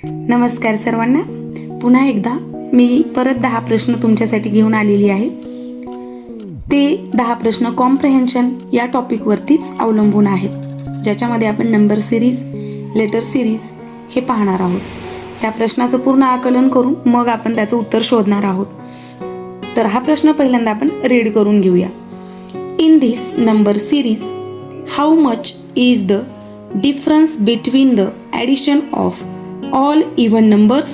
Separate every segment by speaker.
Speaker 1: नमस्कार सर्वांना. पुन्हा एकदा मी परत 10 प्रश्न तुमच्यासाठी घेऊन आलेली आहे. ते 10 प्रश्न कॉम्प्रेहेन्शन या टॉपिकवरतीच अवलंबून आहेत, ज्याच्यामध्ये आपण नंबर सिरीज, लेटर सिरीज हे पाहणार आहोत. त्या प्रश्नाचं पूर्ण आकलन करून मग आपण त्याचं उत्तर शोधणार आहोत. तर हा प्रश्न पहिल्यांदा आपण रीड करून घेऊया. In this number series how much is the difference between the addition of all even numbers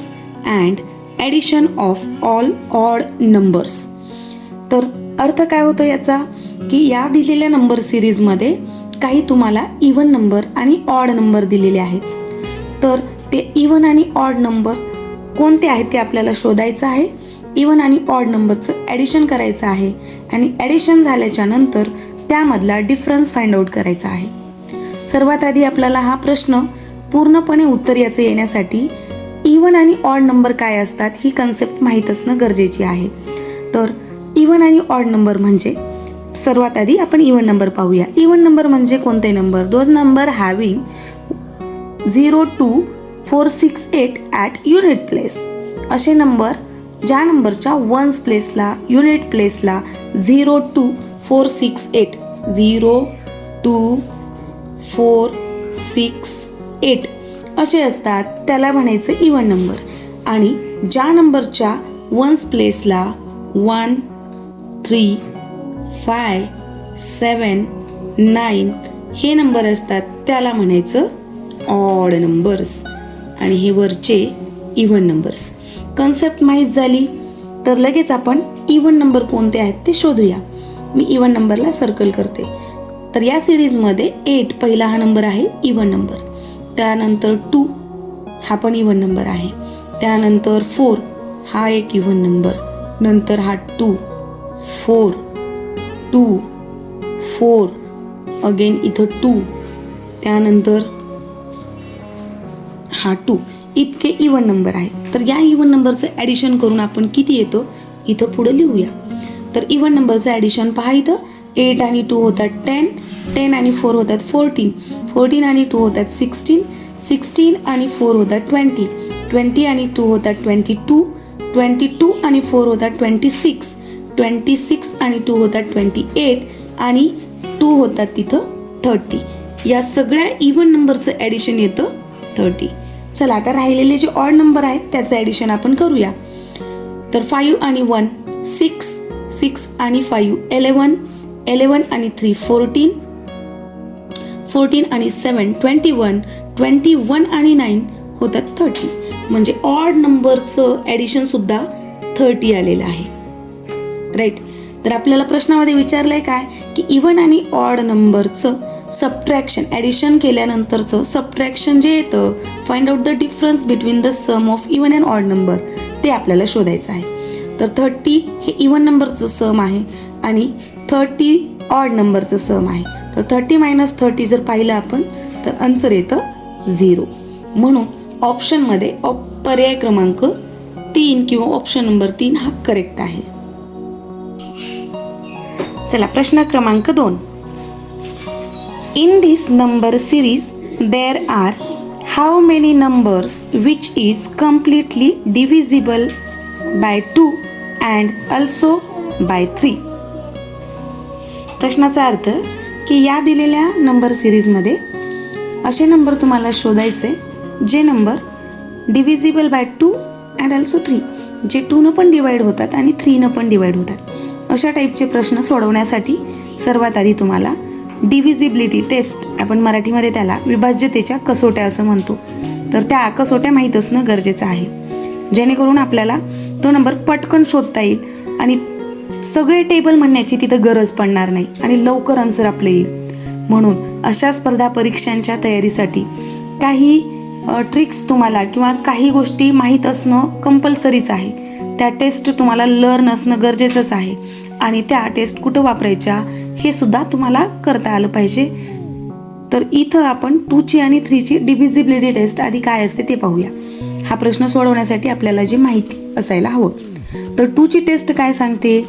Speaker 1: and addition of all odd numbers. तर अर्थ काय होतो याचा, की या दिलेल्या नंबर सिरीजमध्ये काही तुम्हाला इवन नंबर आणि ऑड नंबर दिलेले आहेत. तर ते इवन आणि ऑड नंबर कोणते आहेत ते आपल्याला शोधायचं आहे. इवन आणि ऑड नंबरचं ॲडिशन करायचं आहे आणि ॲडिशन झाल्याच्या नंतर त्यामधला डिफरन्स फाइंड आउट करायचा आहे. सर्वात आधी आपल्याला हा प्रश्न पूर्णपणे उत्तर याचं येण्यासाठी इवन आणि ऑड नंबर काय असतात ही कन्सेप्ट माहीत असणं गरजेची आहे. तर इवन आणि ऑड नंबर म्हणजे, सर्वात आधी आपण इवन नंबर पाहूया. इवन नंबर म्हणजे कोणते number? Those number having 0 to 468 at unit place. असे नंबर ज्या नंबरच्या वन्स प्लेसला, युनिट प्लेसला 0 to 468 0 to 468 असे असतात, त्याला म्हणायचं इवन नंबर. आणि ज्या नंबरच्या वन्स प्लेसला 1, 3, 5, 7, 9 हे नंबर असतात, त्याला म्हणायचं ऑड नंबर्स. आणि हे वरचे इवन नंबर्स. कन्सेप्ट माहीत झाली तर लगेच आपण इवन नंबर कोणते आहेत ते शोधूया. मी इवन नंबरला सर्कल करते. तर या सिरीजमध्ये 8 पहिला हा नंबर आहे इवन नंबर. त्यानंतर 2 हा पण इवन नंबर आहे. त्यानंतर 4 हा एक इवन नंबर. नंतर हा 2, 4, 2, 4 अगेन इथं 2. त्यानंतर हा 2. इतके इवन नंबर आहेत. तर या इवन नंबरचं ॲडिशन करून आपण किती येतो इथं पुढे लिहूया. तर इवन नंबरचं ॲडिशन पहा इथं. 8 आणि 2 होतात 10, 10 आणि 4 होतात 14, 14 आणि 2 होतात 16, 16 आणि 4 होतात 20, 20 आणि 2 होतात 22, 22 आणि 4 होतात 26, 26 आणि 2 होतात 28 आणि 2 होतात तिथं 30. या सगळ्या इवन नंबरचं ॲडिशन येतं 30. चला आता राहिलेले जे ऑड नंबर आहेत त्याचं ॲडिशन आपण करूया. तर 5 आणि 1 6, 6 आणि 5 11, 11 आणि 3 14, 14 आणि 7 21, 21 आणि 9 होतात 30. म्हणजे ऑड नंबरचं ॲडिशन सुद्धा 30 आलेलं आहे. राईट. तर आपल्याला प्रश्नामध्ये विचारलंय काय, की इवन आणि ऑड नंबरचं सबट्रॅक्शन, ॲडिशन केल्यानंतरचं सबट्रॅक्शन जे येतं, find out the difference between the sum of even and odd number, ते आपल्याला शोधायचं आहे. तर 30 हे इवन नंबरचं सम आहे आणि 30 ऑड नंबरचं सम आहे. तर 30 - 30 जर पाहिलं आपण तर आन्सर येतं 0. म्हणून ऑप्शनमध्ये पर्याय क्रमांक 3 किंवा ऑप्शन नंबर 3 हा करेक्ट आहे. चला प्रश्न क्रमांक 2. In this number series there are how many numbers which is completely divisible by 2 and also by 3. प्रश्नाचा अर्थ, की या दिलेल्या नंबर सिरीजमध्ये असे नंबर तुम्हाला शोधायचे जे number divisible by 2 and also 3, जे 2 पण डिवाइड होतात आणि 3 पण डिवाइड होतात. अशा टाईपचे प्रश्न सोडवण्यासाठी सर्वात आधी तुम्हाला डिव्हिजिबिलिटी टेस्ट, आपण मराठीमध्ये त्याला विभाज्यतेच्या कसोट्या असं म्हणतो, तर त्या कसोट्या माहीत असणं गरजेचं आहे, जेणेकरून आपल्याला तो नंबर पटकन शोधता येईल आणि सगळे टेबल म्हणण्याची तिथं गरज पडणार नाही आणि लवकर आन्सर आपलं येईल. म्हणून अशा स्पर्धा परीक्षांच्या तयारीसाठी काही ट्रिक्स तुम्हाला किंवा काही गोष्टी माहीत असणं कंपल्सरीच आहे. त्या टेस्ट तुम्हाला लर्न असणं गरजेचंच आहे आणि त्या टेस्ट कुठं वापरायच्या हे सुद्धा तुम्हाला करता आलं पाहिजे. तर इथं आपण 2ची आणि 3ची डिव्हिजिबिलिटी टेस्ट आधी काय असते ते पाहूया. हा प्रश्न सोडवण्यासाठी आपल्याला जी माहिती असायला हवं. तर 2ची टेस्ट काय सांगते,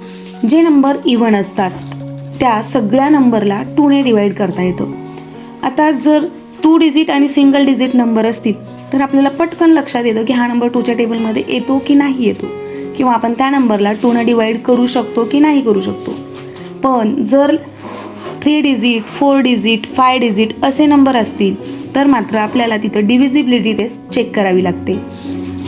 Speaker 1: जे नंबर इवन असतात त्या सगळ्या नंबरला 2ने डिवाइड करता येतं. आता जर 2 डिजिट आणि सिंगल डिजिट नंबर असतील तर आपल्याला पटकन लक्षात येतं की हा नंबर 2च्या टेबलमध्ये येतो की नाही येतो, किंवा आपण त्या नंबरला 2ने डिवाइड करू शकतो की नाही करू शकतो. पण जर 3 डिजिट, 4 डिजिट, 5 डिजिट असे नंबर असतील तर मात्र आपल्याला तिथं डिव्हिजिबिलिटी टेस्ट चेक करावी लागते.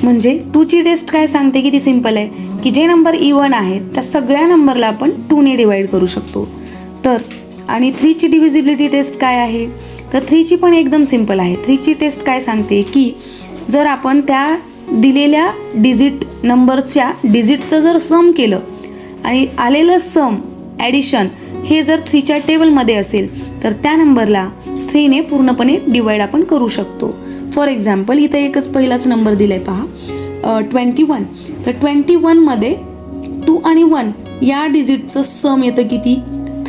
Speaker 1: म्हणजे 2ची टेस्ट काय सांगते, की ती सिंपल आहे की जे नंबर इवन आहेत त्या सगळ्या नंबरला आपण 2ने डिवाइड करू शकतो. तर आणि 3ची डिव्हिजिबिलिटी टेस्ट काय आहे, तर 3ची पण एकदम सिंपल आहे. 3ची टेस्ट काय सांगते की जर आपण त्या दिलेल्या डिजिट नंबरच्या डिजिटचं जर सम केलं आणि आलेलं सम ॲडिशन हे जर 3च्या टेबलमध्ये असेल तर त्या नंबरला 3ने पूर्णपणे डिवाइड आपण करू शकतो. फॉर एक्झाम्पल इथं एकच पहिलाच नंबर दिला आहे पहा, 21. तर 21मध्ये 2 आणि 1 या डिजिटचं सम येतं किती,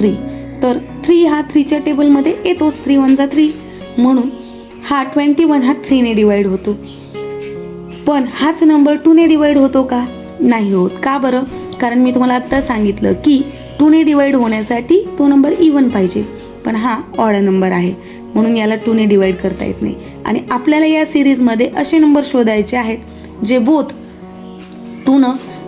Speaker 1: 3. तर 3 हा 3च्या टेबलमध्ये येतोच, 3 1 जा 3, म्हणून हा 21 हा 3ने डिवाइड होतो. पण हाच नंबर 2ने डिवाइड होतो का, नाही होत. का बरं, कारण मी तुम्हाला आत्ता सांगितलं की 2ने डिवाइड होण्यासाठी तो नंबर इवन पाहिजे, पण हा ऑड नंबर आहे म्हणून याला 2ने डिवाइड करता येत नाही. आणि आपल्याला या सिरीजमध्ये असे नंबर शोधायचे आहेत जे बोथ 2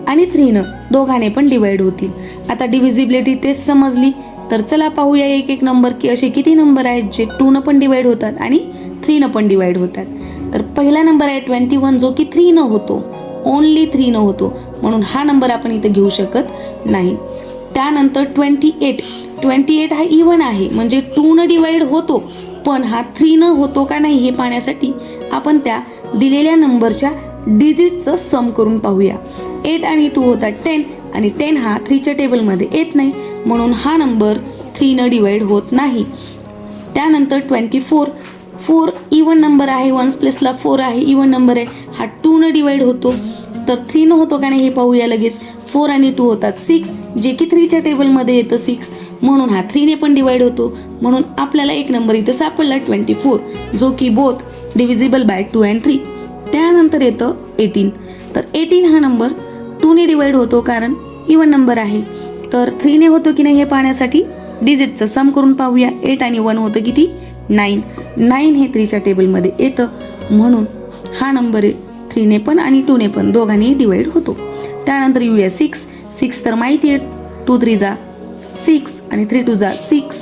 Speaker 1: आणि 3 दोघांनी पण डिवाइड होतील. आता डिव्हिजिबिलिटी टेस्ट समजली, तर चला पाहूया एक एक नंबर की असे किती नंबर आहेत जे 2 पण डिवाइड होतात आणि 3 पण डिवाइड होतात. तर पहिला नंबर आहे 21 जो की 3 होतो, ओनली 3 होतो, म्हणून हा नंबर आपण इथे घेऊ शकत नाही. त्यानंतर 28 हा इवन आहे म्हणजे 2 डिवाइड होतो, पण हा 3 होतो का नाही हे पाहण्यासाठी आपण त्या दिलेल्या नंबरच्या डिजिटचं सम करून पाहूया. 8 आणि 2 होतात 10 आणि 10 हा 3च्या टेबलमध्ये येत नाही म्हणून हा नंबर 3 डिवाइड होत नाही. त्यानंतर 4 इवन नंबर आहे, 1 प्लसला 4 आहे, इवन नंबर आहे, हा 2 डिवाइड होतो. तर 3 होतो का नाही हे पाहूया लगेच. 4 आणि 2 होतात 6 जे की 3च्या टेबलमध्ये येतं 6, म्हणून हा 3ने पण डिवाइड होतो. म्हणून आपल्याला एक नंबर इथं सापडला 24 जो की बोथ डिव्हिजिबल बाय 2 and 3. त्यानंतर येतं 18. तर 18 हा नंबर 2ने डिवाइड होतो कारण इवन नंबर आहे. तर 3ने होतो की नाही हे पाहण्यासाठी डिजिटचं सम करून पाहूया. 8 आणि 1 होतं किती, 9 हे 3च्या टेबलमध्ये येतं म्हणून हा नंबर 3ने पण आणि 2ने पण दोघांनी डिवाइड होतो. त्यानंतर येऊया 6 तर माहिती आहे 2 3 जा 6 आणि 3 2 जा 6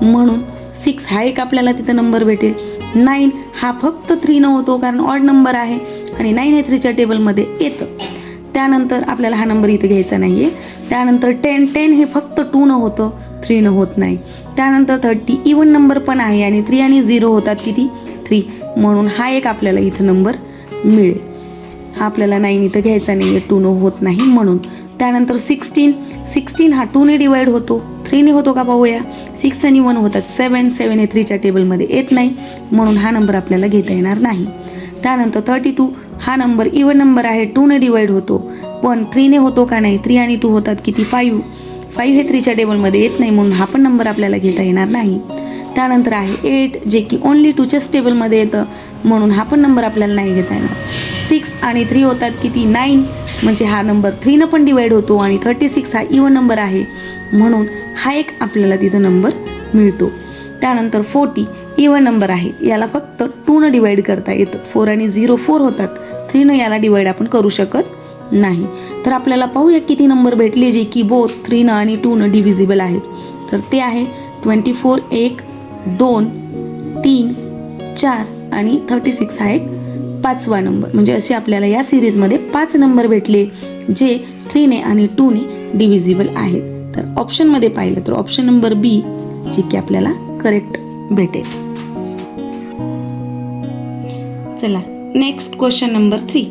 Speaker 1: म्हणून 6 हा एक आपल्याला तिथं नंबर भेटेल. 9 हा फक्त 3 होतो कारण ऑड नंबर आहे आणि 9 हे 3च्या टेबलमध्ये येतं. त्यानंतर आपल्याला हा नंबर इथे घ्यायचा नाही आहे. त्यानंतर 10 हे फक्त 2 होतं, 3 होत नाही. त्यानंतर 30 इवन नंबर पण आहे आणि 3 आणि 0 होतात किती, 3, म्हणून हा एक आपल्याला इथं नंबर मिळेल. हा आपल्याला 9 इथं घ्यायचा नाही आहे, 2 होत नाही म्हणून. त्यानंतर 16 हा 2ने डिवाइड होतो, 3ने होतो का पाहूया. 6 आणि 1 होतात 7 हे 3च्या टेबलमध्ये येत नाही म्हणून हा नंबर आपल्याला घेता येणार नाही. त्यानंतर 32 हा नंबर इवन नंबर आहे, 2ने डिवाइड होतो, पण 3ने होतो का नाही. 3 आणि 2 होतात किती, 5 हे 3च्या टेबलमध्ये येत नाही म्हणून हा पण नंबर आपल्याला घेता येणार नाही. त्यानंतर आहे 8 जे की ओनली 2च्याच टेबलमध्ये येतं म्हणून हा पण नंबर आपल्याला नाही घेता येणार. 6 आणि 3 होतात किती, 9 म्हणजे हा नंबर 3 पण डिवाइड होतो आणि 36 हा इवन नंबर आहे म्हणून हा एक आपल्याला तिथं नंबर मिळतो. त्यानंतर 40 इवन नंबर आहे, याला फक्त 2 डिवाइड करता येतं. 4 आणि 0 4 होतात, 3 याला डिवाइड आपण करू शकत नाही. तर आपल्याला पाहूया किती नंबर भेटले जे की बोथ 3 आणि 2 डिव्हिजिबल आहेत. तर ते आहे 24 1 2 3 4 आणि 36 हा एक 5वा नंबर. म्हणजे असे आपल्याला या सिरीजमध्ये 5 नंबर भेटले जे 3ने आणि 2ने डिव्हिजिबल आहेत. तर ऑप्शनमध्ये पाहिलं तर ऑप्शन नंबर बी जे की आपल्याला करेक्ट भेटेल. चला next question number 3.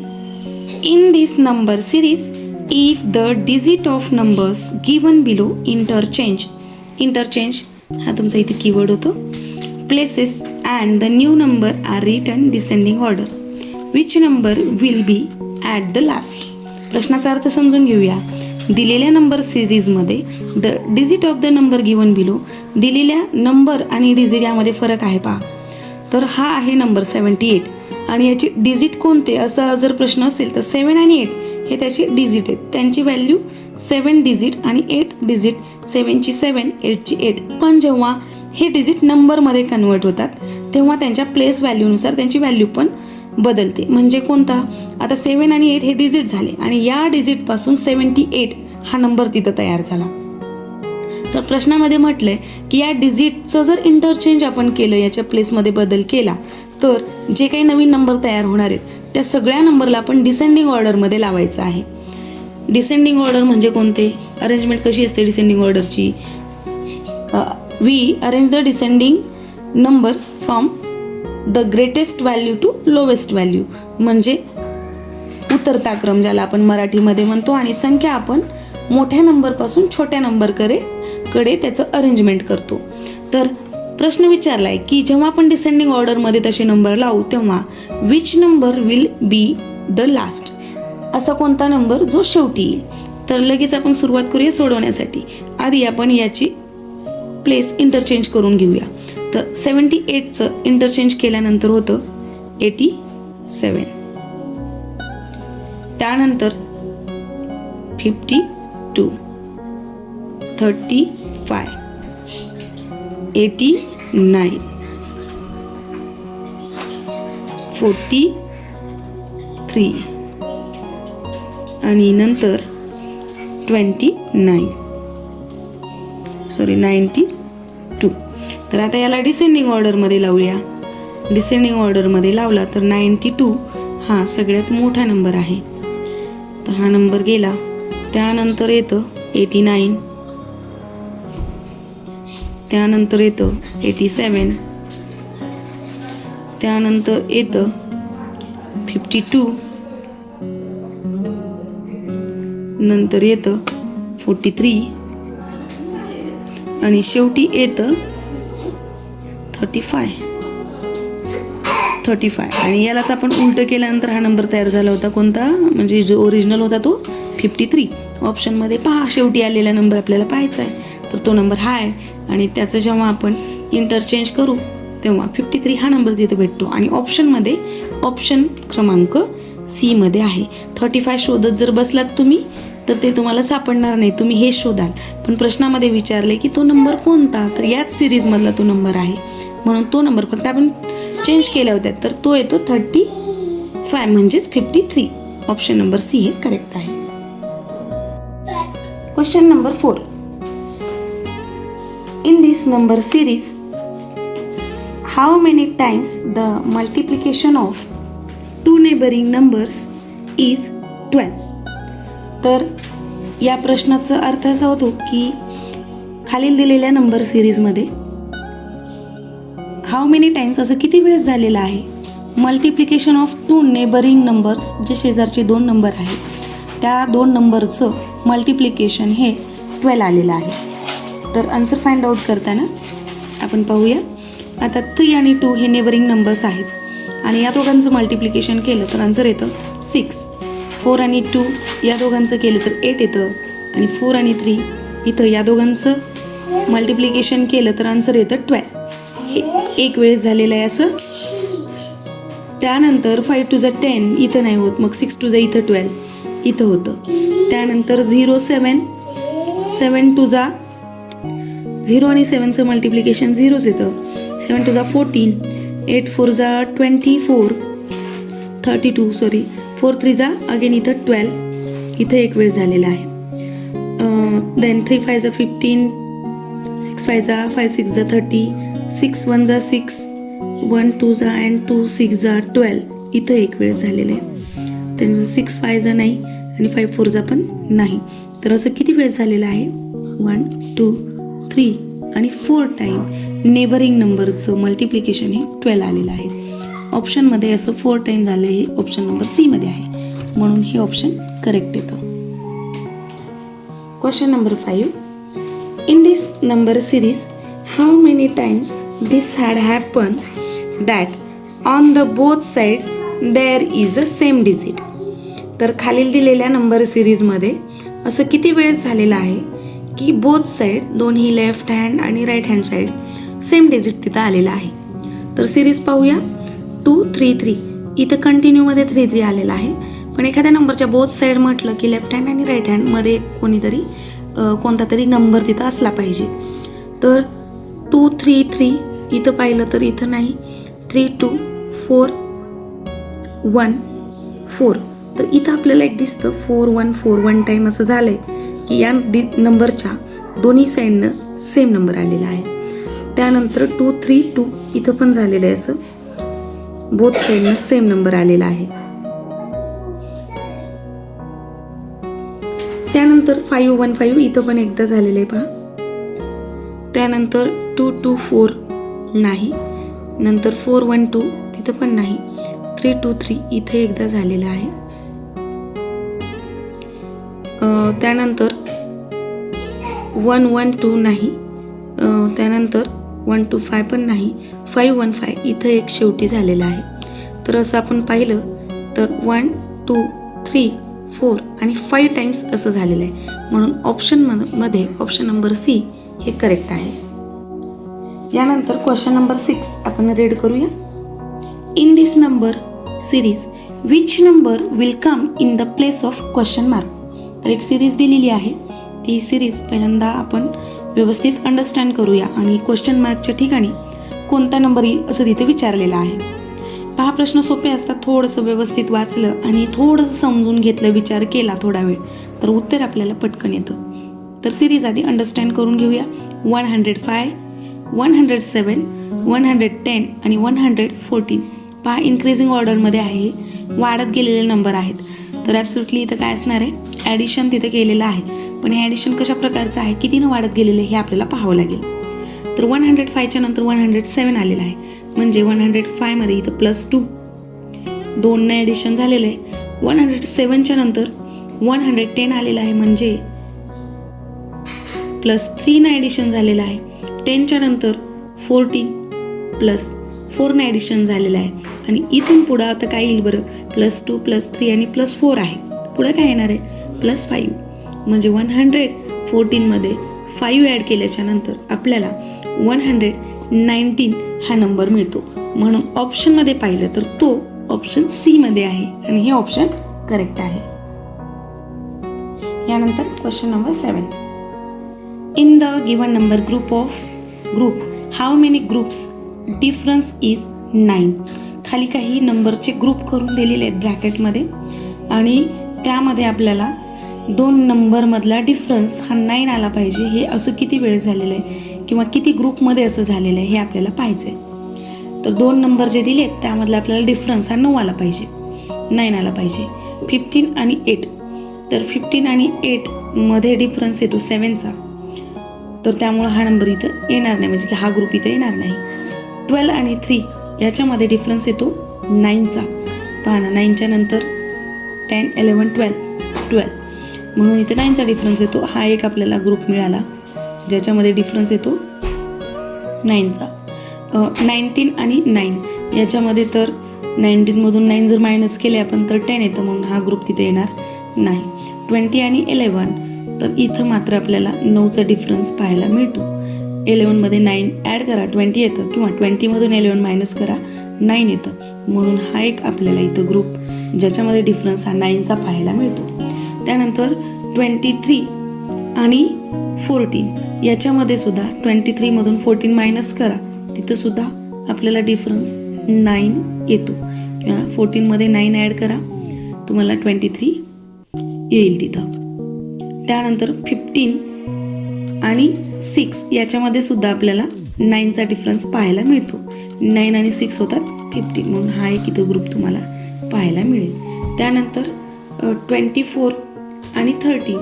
Speaker 1: In this number series if the digit of numbers given below interchange हा तुमचा इथे कीवर्ड होतो, places and the new number are written descending order, which number will be at the last. प्रश्नाचा अर्थ समजून घेऊया. दिलेल्या number सिरीजमध्ये the digit of the number given below, दिलेल्या नंबर आणि डिजिट यामध्ये फरक आहे पहा. तर हा आहे नंबर 78 आणि याची डिजिट कोणते असा जर प्रश्न असेल तर 7 आणि 8 हे त्याचे डिजिट आहेत. त्यांची व्हॅल्यू 7 डिजिट आणि 8 डिजिट, 7ची 7 8ची 8. पण जेव्हा हे डिजिट नंबरमध्ये कन्वर्ट होतात तेव्हा त्यांच्या प्लेस व्हॅल्यूनुसार त्यांची व्हॅल्यू पण बदलते. म्हणजे कोणता? आता 7 आणि 8 हे डिजिट झाले आणि या डिजिटपासून 78 हा नंबर तिथं तयार झाला. तर प्रश्नामध्ये म्हटलंय की या डिजिटचं जर इंटरचेंज आपण केलं, याच्या प्लेसमध्ये बदल केला, तर जे काही नवीन नंबर तयार होणार आहेत त्या सगळ्या नंबरला आपण डिसेंडिंग ऑर्डरमध्ये लावायचं आहे. डिसेंडिंग ऑर्डर म्हणजे कोणते? अरेंजमेंट कशी असते डिसेंडिंग ऑर्डरची? We arrange the descending number from the greatest value to lowest value, म्हणजे उतरता क्रम ज्याला आपण मराठीमध्ये म्हणतो, आणि संख्या आपण मोठ्या नंबरपासून छोट्या नंबरकडे त्याचं अरेंजमेंट करतो. तर प्रश्न विचारलाय की जेव्हा आपण डिसेंडिंग ऑर्डरमध्ये तसे नंबर लावू तेव्हा which number will be the last, असा कोणता नंबर जो शेवटी येईल. तर लगेच आपण सुरुवात करूया सोडवण्यासाठी. आधी आपण याची प्लेस इंटरचेंज करून घेऊया. तर 78चं इंटरचेंज केल्यानंतर होतं 87, त्यानंतर 52, 35, 89, 43 आणि नंतर 92. तर आता याला डिसेंडिंग ऑर्डरमध्ये लावूया. डिसेंडिंग ऑर्डरमध्ये लावला तर 92 हा सगळ्यात मोठा नंबर आहे, तर हा नंबर गेला. त्यानंतर येतं 89, त्यानंतर येतं 87, त्यानंतर येतं 52, नंतर येतं 43 आणि शेवटी येतं 35 आणि यालाच आपण उलटं केल्यानंतर हा नंबर तयार झाला होता. कोणता? म्हणजे जो ओरिजिनल होता तो 53. ऑप्शनमध्ये पहा, शेवटी आलेला नंबर आपल्याला पाहायचा आहे, तर तो नंबर हा आहे आणि त्याचं जेव्हा आपण इंटरचेंज करू तेव्हा 53 हा नंबर तिथे भेटतो. आणि ऑप्शनमध्ये ऑप्शन क्रमांक सी मध्ये आहे. 35 शोधत जर बसलात तुम्ही तर ते तुम्हाला सापडणार नाही, तुम्ही हे शोधाल. पण प्रश्नामध्ये विचारले की तो नंबर कोणता, तर याच सिरीजमधला तो नंबर आहे, म्हणून तो नंबर फक्त आपण चेंज केल्या होत्या, तर तो येतो 35 म्हणजेच 53. ऑप्शन नंबर सी हे करेक्ट आहे. Question number 4. In this number series how many times the multiplication of 2 neighbouring numbers is 12. तर या प्रश्नाचा अर्थ असा होतो की खालील दिलेल्या नंबर सिरीजमध्ये हाऊ मेनी टाइम्स असं किती वेळेस झालेलं आहे मल्टिप्लिकेशन ऑफ 2 नेबरिंग नंबर्स, जे शेजारचे 2 नंबर आहेत त्या 2 नंबरचं मल्टिप्लिकेशन हे 12 आलेलं आहे. तर आन्सर फाइंड आउट करताना आपण पाहूया. आता 3 आणि 2 हे नेबरिंग नंबर्स आहेत आणि या दोघांचं मल्टिप्लिकेशन केलं तर आन्सर येतं 6. 4 आणि 2 या दोघांचं केलं तर 8 येतं आणि 4 आणि 3 इथं या दोघांचं मल्टिप्लिकेशन केलं तर आन्सर येतं 12. हे एक वेळेस झालेलं आहे असं. त्यानंतर 5 टू 10 इथं नाही होत, मग 6 टू इथं 12 इथं होतं. त्यानंतर 0 7 7 टू 0 आणि 7चं मल्टिप्लिकेशन 0च येतं. 7 टू 14 8 4 24 32 सॉरी 4 3 अगेन इथं 12 इथं एक वेळ झालेला आहे. देन 3 5 15 6 5 5 6 30 6 1 6 1 2 अँड 2 6 12 इथं एक वेळ झालेलं आहे. त्यानंतर 6 5 नाही आणि 5 4 पण नाही. तर असं किती वेळ झालेलं आहे 1 2 3 आणि 4 टाईम नेबरिंग नंबरचं मल्टिप्लिकेशन हे 12 आलेलं आहे. ऑप्शनमध्ये असं 4 टाईम झालं, हे ऑप्शन नंबर सी मध्ये आहे, म्हणून हे ऑप्शन करेक्ट येतं. Question number 5. In this number series how many times this had happen that on the both side there is a same digit. तर खालील दिलेल्या नंबर सिरीजमध्ये असं किती वेळेस झालेलं आहे की बोथ साइड, दोन्ही लेफ्ट हँड आणि right hand side same digit तिथं आलेला आहे. तर सिरीज पाहूया. 2 3 3 इथं कंटिन्यूमध्ये 3 3 आलेला आहे, पण एखाद्या नंबरच्या बोथ साइड म्हटलं की लेफ्ट हँड आणि राईट हँडमध्ये कोणता तरी नंबर तिथं असला पाहिजे. तर 2 3 3 इथं पाहिलं तर इथं नाही. 3 2 4 1 4. तर इथं आपल्याला एक दिसतं 4 1 4 1 टाईम असं झालंय की या नंबरच्या दोन्ही साईडनं सेम नंबर आलेला आहे. त्यानंतर 2 3 2 इथं पण झालेलं आहे, असं बोथ साईडनं सेम नंबर आलेला आहे. त्यानंतर 5 1 5 इथं पण एकदा झालेलं आहे पहा. त्यानंतर 2 2 4 नाही, नंतर 4 1 2 तिथं पण नाही, 3 2 3 इथे एकदा झालेलं आहे. त्यानंतर 1 1 2 नाही, त्यानंतर 1 2 5 पण नाही, 5 1 5 इथं एक शेवटी झालेलं आहे. तर असं आपण पाहिलं तर 1 2 3 4 आणि 5 टाइम्स असं झालेलं आहे. म्हणून ऑप्शनमध्ये ऑप्शन नंबर सी हे करेक्ट आहे. यानंतर क्वेश्चन नंबर 6 आपण रीड करूया. In this number series which number will come in the place of question mark. तर एक सिरीज दिलेली आहे, ती सिरीज पहिल्यांदा आपण व्यवस्थित अंडरस्टँड करूया आणि क्वेश्चन मार्कच्या ठिकाणी कोणता नंबर येईल असं तिथे विचारलेलं आहे. पहा, प्रश्न सोपे असतात. थोडंसं व्यवस्थित वाचलं आणि थोडंसं समजून घेतलं, विचार केला थोडा वेळ, तर उत्तर आपल्याला पटकन येतं. तर सिरीज आधी अंडरस्टँड करून घेऊया. 105 107 110 आणि 114. पहा, इन्क्रीजिंग ऑर्डरमध्ये आहे, वाढत गेलेले नंबर आहेत. तर ॲब्सोल्युटली इथं काय असणार आहे, ॲडिशन तिथं केलेलं आहे. पण हे ॲडिशन कशा प्रकारचं आहे, कितीनं वाढत गेलेलं हे आपल्याला पाहावं लागेल. तर 105च्या नंतर 107 आलेलं आहे, म्हणजे 105 मध्ये इथं +2 2ने ॲडिशन झालेलं आहे. 107च्या नंतर 110 आलेलं आहे, म्हणजे +3ने ॲडिशन झालेलं आहे. 10च्या नंतर 14 +4ने ॲडिशन झालेलं आहे. आणि इथून पुढं आता काय येईल बरं, +2 +3 आणि +4 आहे. पुढं काय येणार आहे, +5. म्हणजे 114 मध्ये 5 ॲड केल्याच्या नंतर आपल्याला 119 हा नंबर मिळतो. म्हणून ऑप्शनमध्ये पाहिलं तर तो ऑप्शन सी मध्ये आहे आणि हे ऑप्शन करेक्ट आहे. यानंतर question number 7. In the given number group how many groups difference is 9. खाली काही नंबरचे ग्रुप करून दिलेले आहेत ब्रॅकेटमध्ये आणि त्यामध्ये आपल्याला 2 नंबरमधला डिफरन्स हा 9 आला पाहिजे. हे असं किती वेळ झालेलं आहे किंवा किती ग्रुपमध्ये असं झालेलं आहे हे आपल्याला पाहायचं आहे. तर 2 नंबर जे दिलेत त्यामधला आपल्याला डिफरन्स हा 9 आला पाहिजे, 9 आला पाहिजे. 15 आणि 8. तर 15 आणि 8 मध्ये डिफरन्स येतो 7चा, तर त्यामुळं हा नंबर इथं येणार नाही, म्हणजे की हा ग्रुप इथं येणार नाही. 12 आणि 3 याच्यामध्ये डिफरन्स येतो 9चा. पहा ना, 9च्या नंतर 10 11 12 म्हणून इथे 9चा डिफरन्स येतो. हा एक आपल्याला ग्रुप मिळाला ज्याच्यामध्ये डिफरन्स येतो 9चा. 19 आणि 9 याच्यामध्ये तर 19मधून 9 जर मायनस केले आपण तर 10 येतं, म्हणून हा ग्रुप तिथे येणार नाही. 20 आणि 11 तर इथं मात्र आपल्याला 9चा डिफरन्स पाहायला मिळतो. 11मध्ये 9 ॲड करा 20 येतं, किंवा 20मधून 11 मायनस करा 9 येतं. म्हणून हा एक आपल्याला इथं ग्रुप ज्याच्यामध्ये डिफरन्स हा 9चा पाहायला मिळतो. त्यानंतर 23 आणि 14 याच्यामध्ये सुद्धा 23मधून 14 मायनस करा, तिथं सुद्धा आपल्याला डिफरन्स 9 येतो, किंवा 14मध्ये 9 ॲड करा तुम्हाला 23 येईल तिथं. त्यानंतर 15 आणि 6 याच्यामध्ये सुद्धा आपल्याला 9चा डिफरन्स पाहायला मिळतो. 9 आणि 6 होतात 15, म्हणून हा एक इथं ग्रुप तुम्हाला पाहायला मिळेल. त्यानंतर 24 आणि 13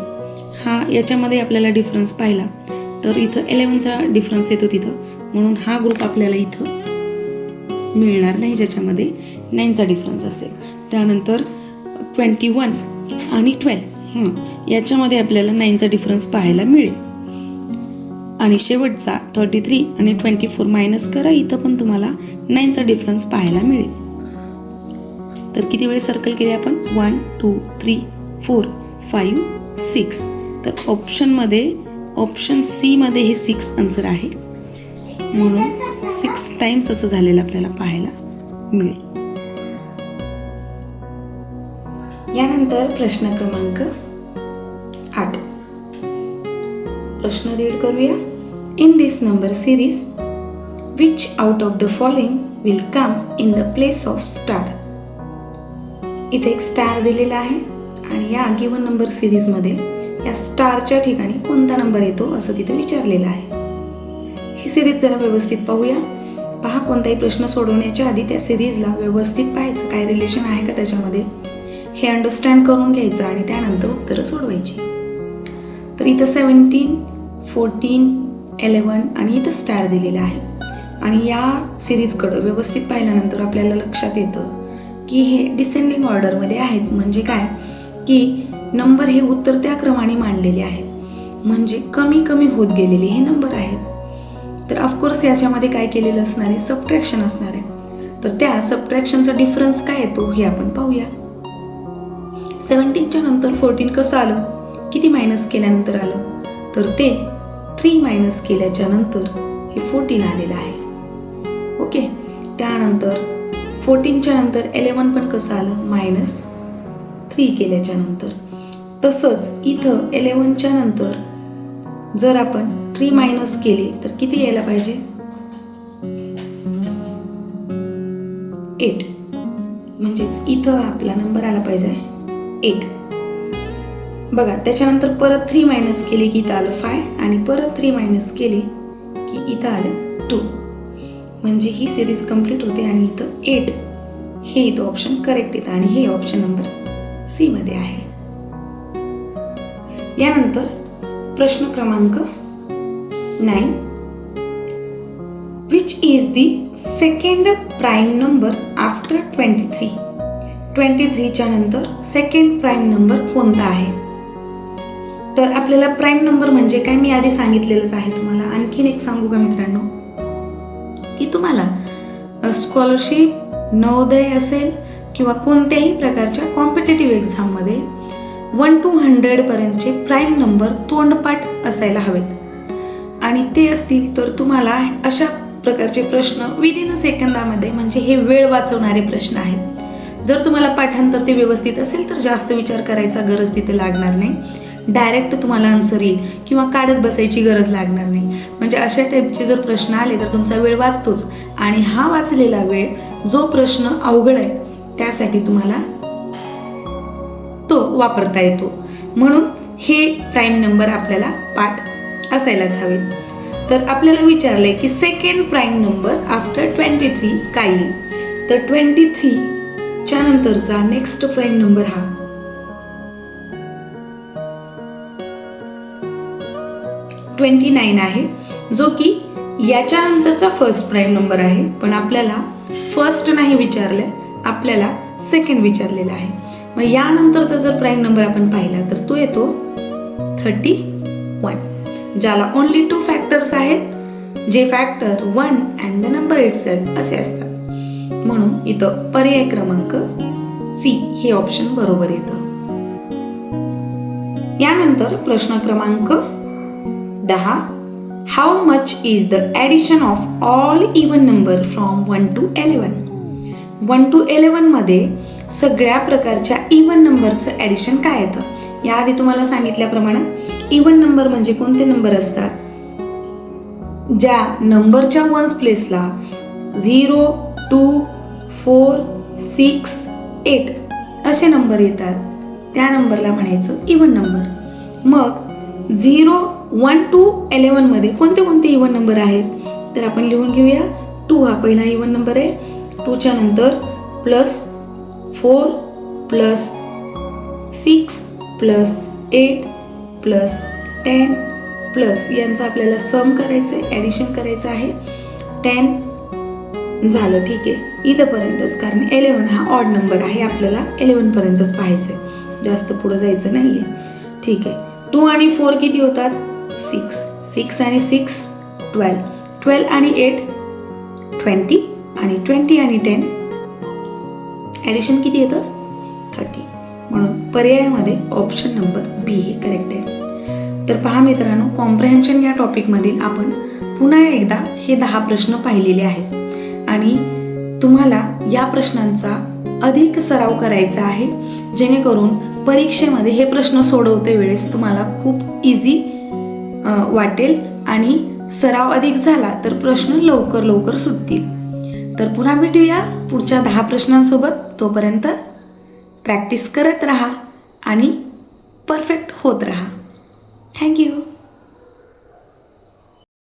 Speaker 1: हा याच्यामध्ये आपल्याला डिफरन्स पाहिला तर इथं 11चा डिफरन्स येतो तिथं, म्हणून हा ग्रुप आपल्याला इथं मिळणार नाही ज्याच्यामध्ये 9चा डिफरन्स असेल. त्यानंतर 21 आणि 12 याच्यामध्ये आपल्याला 9चा डिफरन्स पाहायला मिळेल. आणि शेवटचा 33 आणि 24 मायनस करा, इथं पण तुम्हाला 9चा डिफरन्स पाहायला मिळेल. तर किती वेळ सर्कल केले आपण, 1 2 3 4 5 6. तर ऑप्शनमध्ये ऑप्शन सी मध्ये हे 6 आन्सर आहे, म्हणून 6 टाइम्स असं झालेलं आपल्याला पाहायला मिळेल. यानंतर प्रश्न क्रमांक 8. प्रश्न रीड करूया. In this number series which out of the following will come in the place of star. इथे एक स्टार दिलेला आहे आणि या गिवन नंबर सिरीजमध्ये या स्टारच्या ठिकाणी कोणता नंबर येतो असं तिथे विचारलेलं आहे. ही सिरीज जरा व्यवस्थित पाहूया. पहा, कोणताही प्रश्न सोडवण्याच्या आधी त्या सिरीजला व्यवस्थित पाहायचं, काय रिलेशन आहे का त्याच्यामध्ये हे अंडरस्टँड करून घ्यायचं आणि त्यानंतर उत्तरं सोडवायची. तर इथं 17, 14, 11 आणि इथं स्टार दिलेला आहे. आणि या सिरीजकडं व्यवस्थित पाहिल्यानंतर आपल्याला लक्षात येतं की हे डिसेंडिंग ऑर्डरमध्ये आहेत. म्हणजे काय की नंबर हे उतरत्या क्रमाने मांडलेले आहेत, म्हणजे कमी कमी होत गेलेले हे नंबर आहेत. तर ऑफकोर्स याच्यामध्ये काय केलेलं असणार आहे, सबट्रॅक्शन असणार आहे. तर त्या सबट्रॅक्शनचा डिफरन्स काय येतो हे आपण पाहूया. 17च्या नंतर 14 कसं आलं, किती मायनस केल्यानंतर आलं, तर ते 3 मायनस केल्याच्या नंतर हे 14 आलेलं आहे. ओके, त्यानंतर 14च्या नंतर 11 पण कसं आलं, -3 केल्याच्या नंतर. तसंच इथं 11च्या नंतर जर आपण 3 मायनस केले तर किती यायला पाहिजे, 8. म्हणजेच इथं आपला नंबर आला पाहिजे 8. बघा, त्याच्यानंतर परत 3 मायनस केले की इथं आलं 5 आणि परत 3 मायनस केले की इथं आलं 2. म्हणजे ही सिरीज कंप्लीट होते आणि इथं 8 हे इथं ऑप्शन करेक्ट येतं आणि हे ऑप्शन नंबर सी मध्ये आहे. यानंतर प्रश्न क्रमांक 9. Which is the second prime number after 23? 23च्या नंतर सेकंड प्राईम नंबर कोणता आहे? तर आपल्याला प्राईम नंबर म्हणजे काय मी आधी सांगितलेलंच आहे तुम्हाला. आणखीन एक सांगू का मित्रांनो, की तुम्हाला स्कॉलरशिप, नवोदय असेल किंवा कोणत्याही प्रकारच्या कॉम्पिटेटिव्ह एक्झाममध्ये 1 to 100 पर्यंतचे प्राईम नंबर तोंडपाठ असायला हवेत आणि ते असतील तर तुम्हाला अशा प्रकारचे प्रश्न विदिन सेकंदामध्ये, म्हणजे हे वेळ वाचवणारे प्रश्न आहेत. जर तुम्हाला पाठांतर ते व्यवस्थित असेल तर जास्त विचार करायचा गरज तिथे लागणार नाही, डायरेक्ट तुम्हाला आन्सर येईल किंवा काढत बसायची गरज लागणार नाही. म्हणजे अशा टाईपचे जर प्रश्न आले तर तुमचा वेळ वाचतोच आणि हा वाचलेला वेळ जो प्रश्न अवघड आहे त्यासाठी तुम्हाला तो वापरता येतो. म्हणून हे प्राईम नंबर आपल्याला पाठ असायलाच हवेत. तर आपल्याला विचारलंय की सेकंड प्राईम नंबर आफ्टर 23 काय येईल? तर 23च्या नंतरचा नेक्स्ट प्राईम नंबर हा 29 आहे, जो की याच्या नंतरचा फर्स्ट प्राईम नंबर आहे. पण आपल्याला फर्स्ट नाही विचारले, आपल्याला सेकंड विचारलेला आहे. मग यानंतरचा जर प्राईम नंबर आपण पाहिला तर तो येतो 31, ज्याला ओनली 2 फॅक्टर्स आहेत, जे factor 1 and the number itself असे असतात. म्हणून इथं पर्याय क्रमांक सी हे ऑप्शन बरोबर येतं. यानंतर प्रश्न क्रमांक 10. How much is the addition of all even number from 1 to 11? 1 to 11 मध्ये सगळ्या प्रकारच्या इवन नंबरचं ॲडिशन काय येतं? याआधी तुम्हाला सांगितल्याप्रमाणे इवन नंबर म्हणजे कोणते नंबर असतात, ज्या नंबरच्या वन्स प्लेसला 0, 2, 4, 6, 8 असे नंबर येतात, त्या नंबरला म्हणायचं इवन नंबर. मग 0, 1 to 11 मध्ये कोणते कोणते इवन नंबर आहेत तर आपण लिहून घेऊया. 2 हा पहिला इवन नंबर आहे. 2च्या नंतर +4 +6 +8 +10 प्लस यांचं आपल्याला सम करायचं आहे, ॲडिशन करायचं आहे. 10 झालं, ठीक आहे, इथंपर्यंतच. कारण 11 हा ऑड नंबर आहे, आपल्याला 11 पर्यंतच पाहायचं आहे, जास्त पुढं जायचं नाही आहे. ठीक आहे, 2 आणि 4 किती होतात? 6. 6 आणि 6 12. 12 आणि 8 20 आणि 20 आणि 10 ॲडिशन किती येतं? 30. म्हणून पर्यायामध्ये ऑप्शन नंबर बी हे करेक्ट आहे. तर पहा मित्रांनो, कॉम्प्रेहेन्शन या टॉपिकमधील आपण पुन्हा एकदा हे 10 प्रश्न पाहिलेले आहेत आणि तुम्हाला या प्रश्नांचा अधिक सराव करायचा आहे, जेणेकरून परीक्षेमध्ये हे प्रश्न सोडवते वेळेस तुम्हाला खूप इझी वाटेल आणि सराव अधिक झाला तर प्रश्न लवकर लवकर सुटतील. तर पुन्हा भेटूया पुढच्या 10 प्रश्नांसोबत. तोपर्यंत प्रॅक्टिस करत राहा आणि परफेक्ट होत राहा. थँक्यू.